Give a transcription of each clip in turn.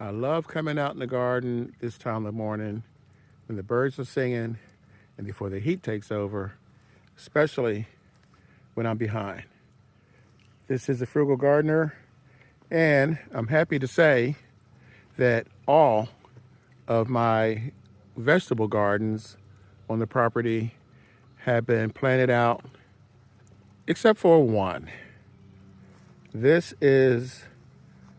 I love coming out in the garden this time of the morning when the birds are singing and before the heat takes over, especially when I'm behind. This is the Frugal Gardener, and I'm happy to say that all of my vegetable gardens on the property have been planted out except for one. This is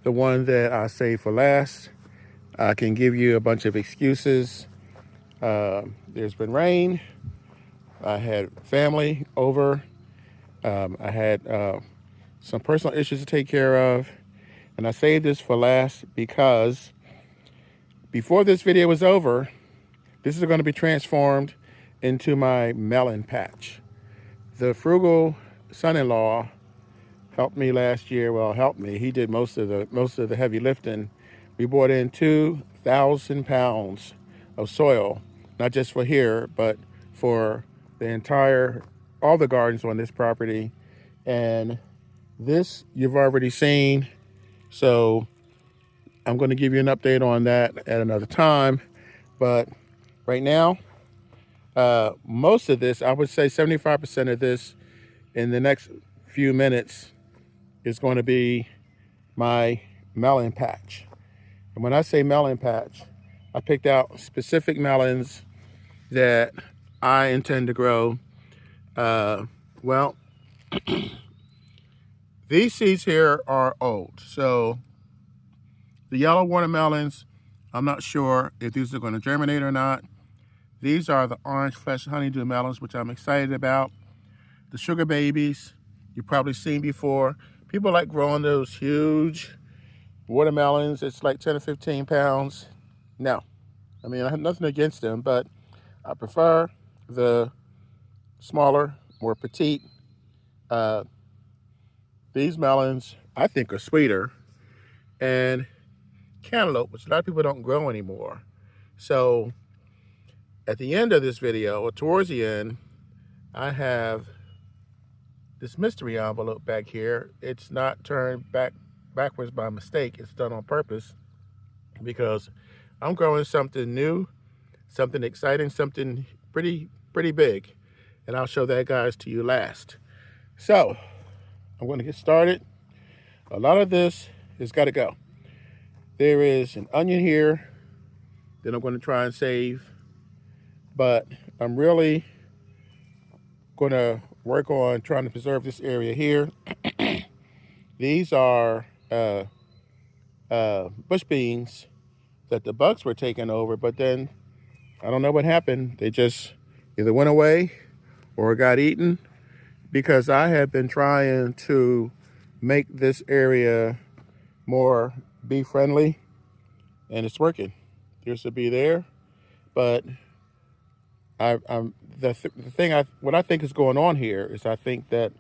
the one that I saved for last. I can give you a bunch of excuses. There's been rain. I had family over. I had some personal issues to take care of. And I saved this for last because before this video was over, this is going to be transformed into my melon patch. The Frugal son-in-law helped me last year. Well, helped me. He did most of the heavy lifting. We brought in 2,000 pounds of soil, not just for here, but for all the gardens on this property. And this you've already seen. So I'm going to give you an update on that at another time. But right now, most of this, I would say 75% of this in the next few minutes is going to be my melon patch. And when I say melon patch, I picked out specific melons that I intend to grow. Well, these seeds here are old. So the yellow watermelons, I'm not sure if these are going to germinate or not. These are the orange flesh honeydew melons, which I'm excited about. The sugar babies, you've probably seen before. People like growing those huge watermelons. It's like 10 or 15 pounds. No, I mean, I have nothing against them, but I prefer the smaller, more petite. These melons, I think, are sweeter. And cantaloupe, which a lot of people don't grow anymore. So at the end of this video, or towards the end, I have this mystery envelope back here. It's not turned backwards by mistake. It's done on purpose because I'm growing something new, something exciting, something pretty big. And I'll show that, guys, to you last. So I'm going to get started. A lot of this has got to go. There is an onion here that I'm going to try and save, but I'm really going to work on trying to preserve this area here. These are bush beans that the bugs were taking over, but then I don't know what happened. They just either went away or got eaten, because I have been trying to make this area more bee friendly, and it's working. There's a bee there, but what I think is going on here is I think that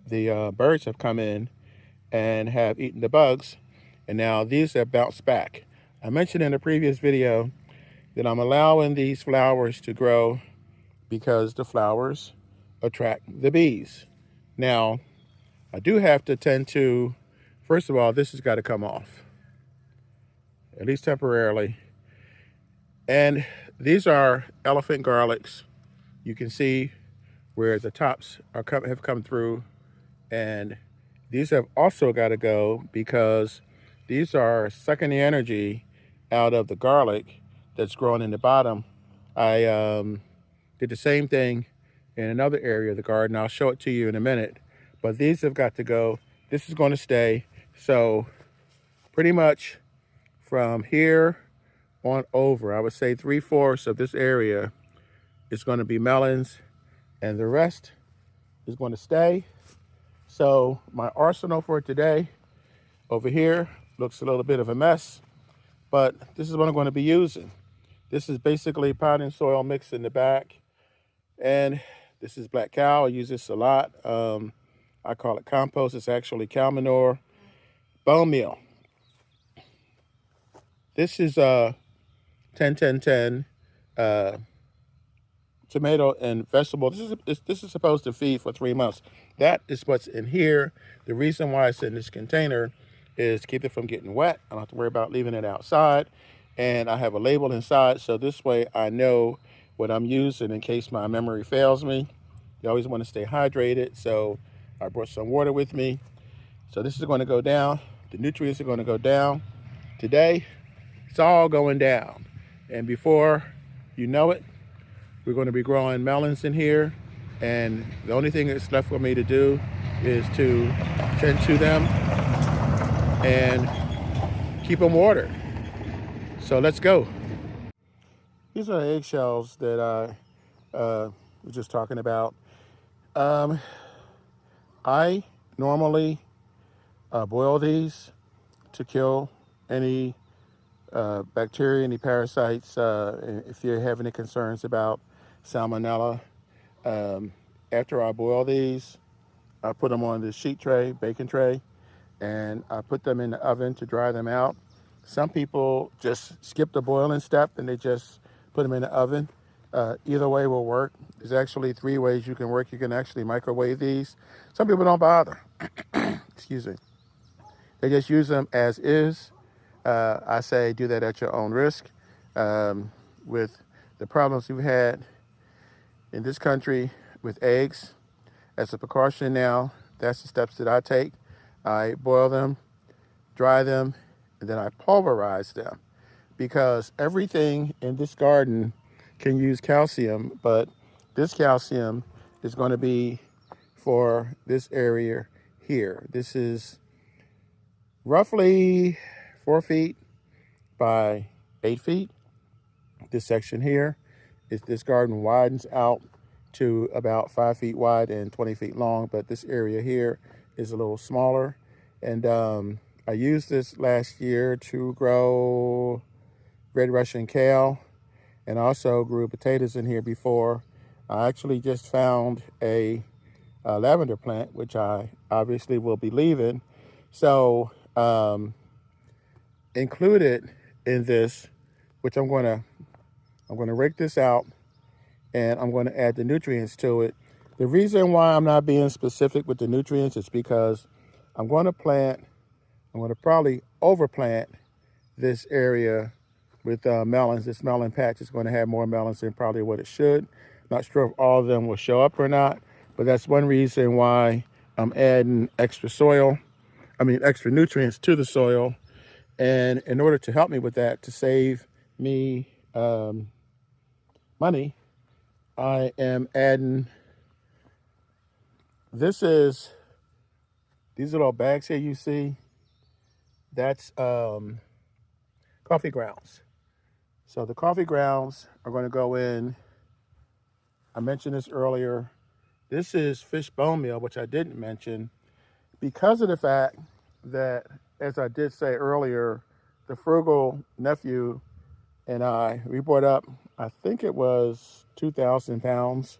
the birds have come in and have eaten the bugs, and now these have bounced back. I mentioned in a previous video that I'm allowing these flowers to grow because the flowers attract the bees. Now, I do have to tend to, first of all, this has got to come off, at least temporarily. And these are elephant garlics. You can see where the tops have come through, and these have also got to go because these are sucking the energy out of the garlic that's growing in the bottom. I did the same thing in another area of the garden. I'll show it to you in a minute, but these have got to go. This is going to stay. So pretty much from here on over, I would say 3/4 of this area is going to be melons, and the rest is going to stay. So my arsenal for today over here looks a little bit of a mess, but this is what I'm going to be using. This is basically potting soil mixed in the back, and this is black cow. I use this a lot. I call it compost. It's actually cow manure. Bone meal. This is 10-10-10 tomato and vegetable. This is supposed to feed for 3 months. That is what's in here. The reason why it's in this container is to keep it from getting wet. I don't have to worry about leaving it outside. And I have a label inside, so this way I know what I'm using in case my memory fails me. You always want to stay hydrated, so I brought some water with me. So this is going to go down. The nutrients are going to go down. Today, it's all going down. And before you know it, we're going to be growing melons in here. And the only thing that's left for me to do is to tend to them and keep them watered. So let's go. These are the eggshells that I was just talking about. I normally boil these to kill any bacteria, any parasites. If you have any concerns about salmonella, after I boil these, I put them on this sheet tray, baking tray, and I put them in the oven to dry them out. Some people just skip the boiling step and they just put them in the oven. Either way will work. There's actually 3 ways you can work. You can actually microwave these. Some people don't bother. Excuse me. They just use them as is. I say do that at your own risk. With the problems we've had in this country with eggs, as a precaution now, that's the steps that I take. I boil them, dry them, and then I pulverize them, because everything in this garden can use calcium, but this calcium is going to be for this area here. This is roughly 4 feet by 8 feet. This section here is, this garden widens out to about 5 feet wide and 20 feet long, but this area here is a little smaller. And I used this last year to grow red Russian kale, and also grew potatoes in here before. I actually just found a lavender plant, which I obviously will be leaving. So included in this, which I'm going to rake this out, and I'm going to add the nutrients to it. The reason why I'm not being specific with the nutrients is because I'm going to probably overplant this area with melons. This melon patch is going to have more melons than probably what it should. Not sure if all of them will show up or not, but that's one reason why I'm adding extra nutrients to the soil. And in order to help me with that, to save me money, I am adding, these little bags here you see, that's coffee grounds. So the coffee grounds are going to go in. I mentioned this earlier. This is fish bone meal, which I didn't mention, because of the fact that, as I did say earlier, the Frugal nephew and we brought up, I think it was 2,000 pounds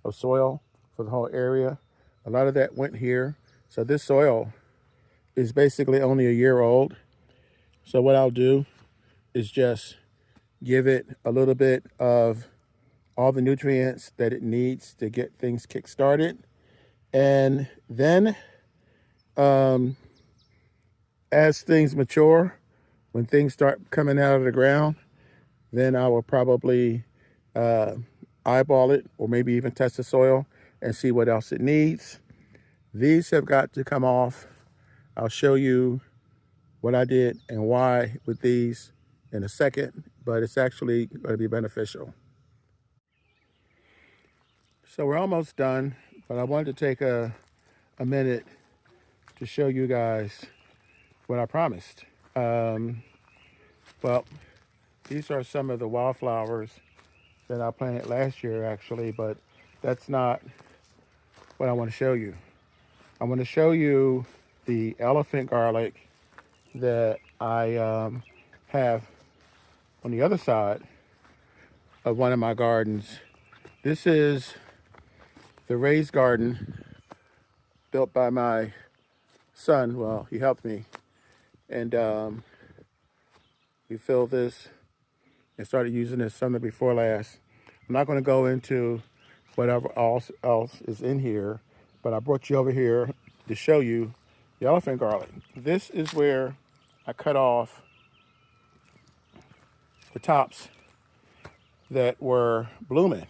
of soil for the whole area. A lot of that went here. So this soil is basically only a year old. So what I'll do is just give it a little bit of all the nutrients that it needs to get things kick-started. And then as things mature, when things start coming out of the ground, then I will probably eyeball it, or maybe even test the soil and see what else it needs. These have got to come off. I'll show you what I did and why with these in a second, but it's actually going to be beneficial. So we're almost done, but I wanted to take a minute to show you guys what I promised. Well, these are some of the wildflowers that I planted last year, actually, but that's not what I want to show you. I want to show you the elephant garlic that I have on the other side of one of my gardens. This is the raised garden built by my son. Well, he helped me. And we filled this and started using this summer before last. I'm not going to go into whatever else is in here, but I brought you over here to show you the elephant garlic. This is where I cut off the tops that were blooming.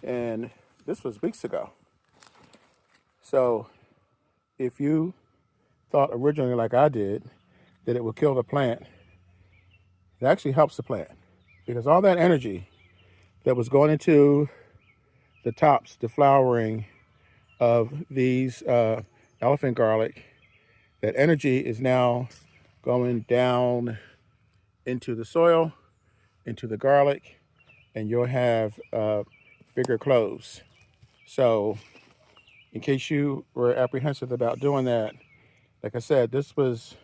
And this was weeks ago. So if you thought originally, like I did, that it would kill the plant, it actually helps the plant, because all that energy that was going into the tops, the flowering of these elephant garlic, that energy is now going down into the soil, into the garlic, and you'll have bigger cloves. So in case you were apprehensive about doing that, like I said, this was,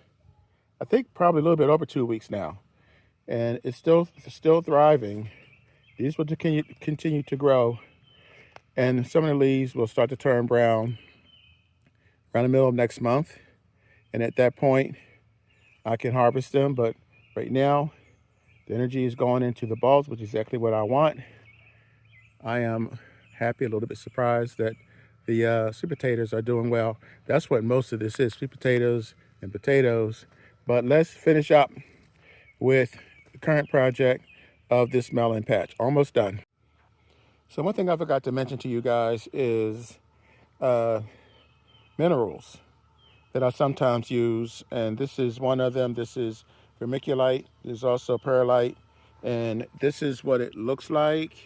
I think, probably a little bit over 2 weeks now, and it's still thriving. These will continue to grow, and some of the leaves will start to turn brown around the middle of next month. And at that point, I can harvest them. But right now, the energy is going into the bulbs, which is exactly what I want. I am happy, a little bit surprised that the sweet potatoes are doing well. That's what most of this is, sweet potatoes and potatoes. But let's finish up with the current project of this melon patch. Almost done. So one thing I forgot to mention to you guys is minerals that I sometimes use, and this is one of them. This is vermiculite. There's also perlite, and this is what it looks like.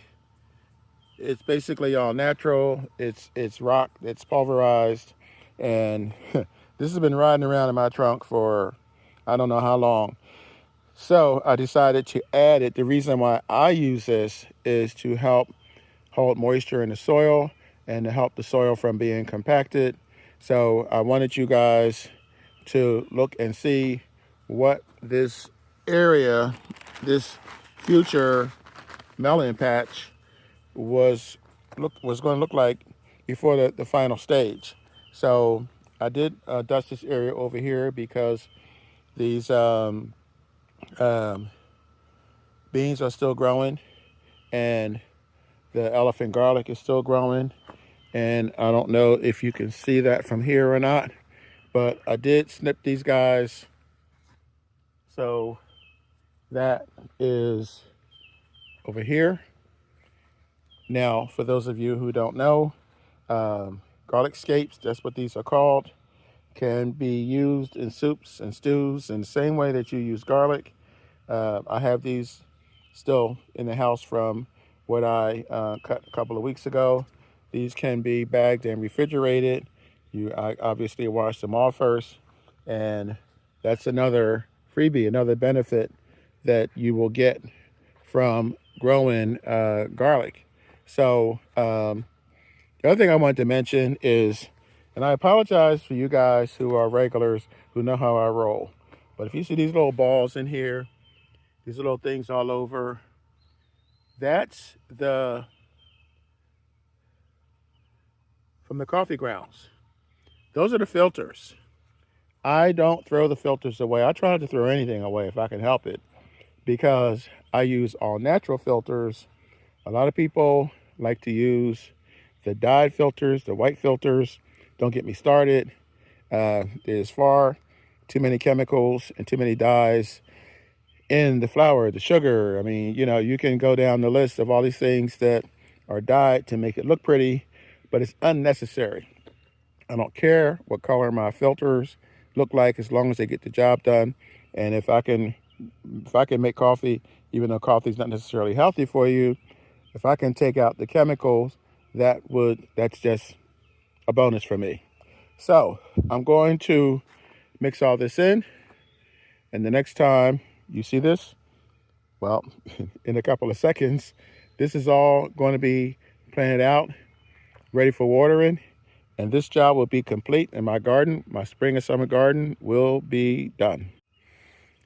It's basically all natural. It's rock. It's pulverized, and this has been riding around in my trunk for I don't know how long. So I decided to add it. The reason why I use this is to help hold moisture in the soil and to help the soil from being compacted. So I wanted you guys to look and see what this area, this future melon patch was going to look like before the final stage. So I did dust this area over here because these beans are still growing, and the elephant garlic is still growing. And I don't know if you can see that from here or not, but I did snip these guys. So that is over here. Now, for those of you who don't know, garlic scapes, that's what these are called, can be used in soups and stews in the same way that you use garlic. I have these still in the house from what I cut a couple of weeks ago. These can be bagged and refrigerated. I obviously wash them off first, and that's another freebie, another benefit that you will get from growing garlic. So the other thing I wanted to mention is, and I apologize for you guys who are regulars who know how I roll, but if you see these little balls in here, these little things all over, that's from the coffee grounds. Those are the filters. I don't throw the filters away. I try not to throw anything away if I can help it, because I use all natural filters. A lot of people like to use the dyed filters, the white filters. Don't get me started. There's far too many chemicals and too many dyes in the flour, the sugar. I mean, you can go down the list of all these things that are dyed to make it look pretty, but it's unnecessary. I don't care what color my filters look like as long as they get the job done. And if I can make coffee, even though coffee is not necessarily healthy for you, if I can take out the chemicals, that's just a bonus for me. So I'm going to mix all this in, and the next time you see this, well, in a couple of seconds, this is all going to be planted out, ready for watering, and this job will be complete, and my garden, my spring and summer garden, will be done.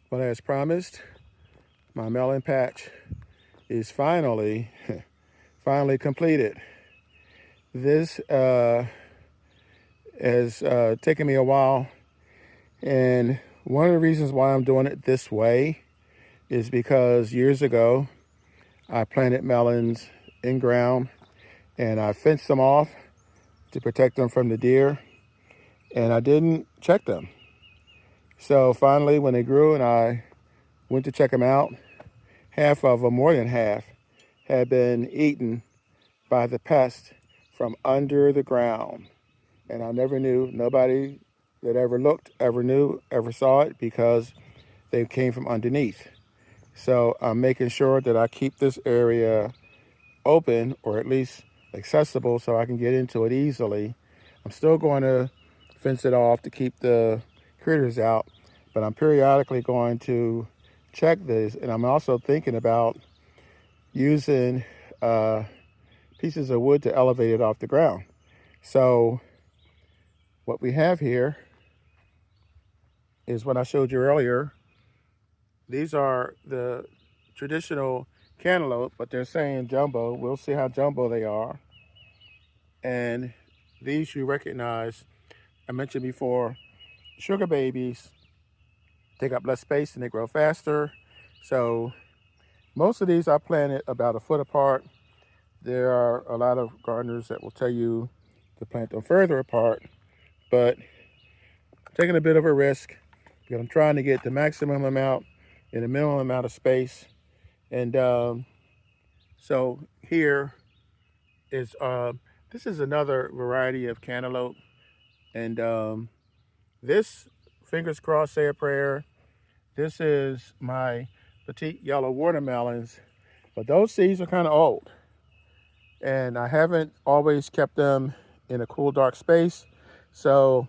Well, as promised, my melon patch is finally completed. This has taken me a while, and one of the reasons why I'm doing it this way is because years ago I planted melons in ground, and I fenced them off to protect them from the deer. and I didn't check them. So finally, when they grew and I went to check them out, half of them, more than half, had been eaten by the pest from under the ground. And I never knew, nobody that ever looked, ever knew, ever saw it, because they came from underneath. So I'm making sure that I keep this area open, or at least accessible, so I can get into it easily. I'm still going to fence it off to keep the critters out, but I'm periodically going to check this. And I'm also thinking about using pieces of wood to elevate it off the ground. So what we have here is what I showed you earlier. These are the traditional cantaloupe, but they're saying jumbo. We'll see how jumbo they are. And these you recognize, I mentioned before, sugar babies take up less space and they grow faster. So most of these I planted about a foot apart. There are a lot of gardeners that will tell you to plant them further apart, but I'm taking a bit of a risk because I'm trying to get the maximum amount in the minimum amount of space. And so here is, this is another variety of cantaloupe. And this, fingers crossed, say a prayer, this is my petite yellow watermelons, but those seeds are kind of old. And I haven't always kept them in a cool, dark space. So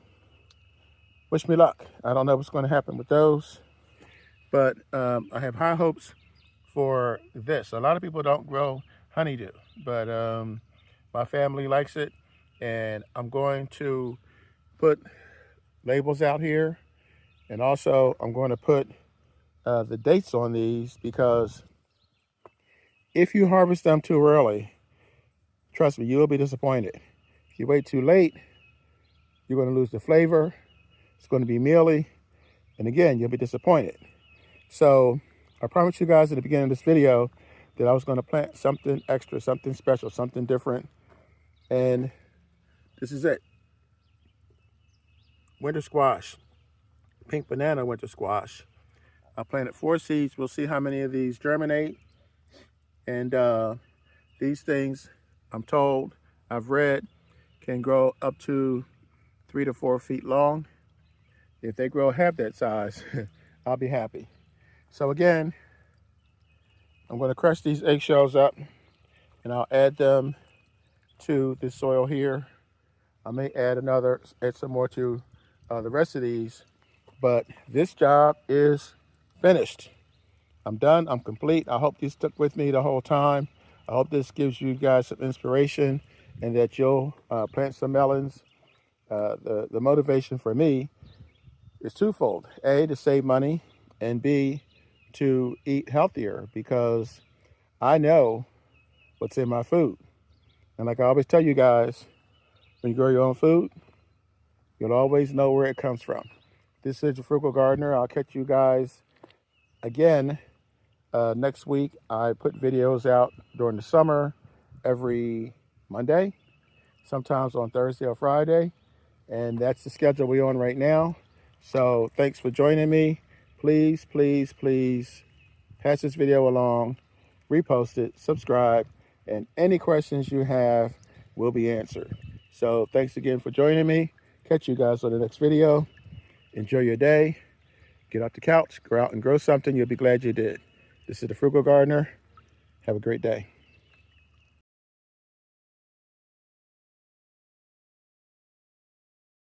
wish me luck. I don't know what's going to happen with those, but I have high hopes for this. A lot of people don't grow honeydew, but my family likes it, and I'm going to put labels out here, and also I'm going to put the dates on these, because if you harvest them too early, trust me, you will be disappointed. If you wait too late, you're going to lose the flavor. It's going to be mealy, and again, you'll be disappointed. So I promised you guys at the beginning of this video that I was going to plant something extra, something special, something different, and this is it. Winter squash, pink banana winter squash. I planted 4 seeds. We'll see how many of these germinate. And these things, I'm told, I've read, can grow up to 3 to 4 feet long. If they grow half that size, I'll be happy. So again, I'm going to crush these eggshells up, and I'll add them to this soil here. I may add some more to the rest of these, but this job is finished. I'm done. I'm complete. I hope you stuck with me the whole time. I hope this gives you guys some inspiration, and that you'll plant some melons. The motivation for me is twofold. A, to save money, and B, to eat healthier, because I know what's in my food. And like I always tell you guys, when you grow your own food, you'll always know where it comes from. This is the Frugal Gardener. I'll catch you guys again next week. I put videos out during the summer every Monday, sometimes on Thursday or Friday, and that's the schedule we're on right now. So thanks for joining me. Please, please, please pass this video along, repost it, subscribe, and any questions you have will be answered. So thanks again for joining me. Catch you guys on the next video. Enjoy your day. Get off the couch, go out and grow something. You'll be glad you did. This is the Frugal Gardener. Have a great day.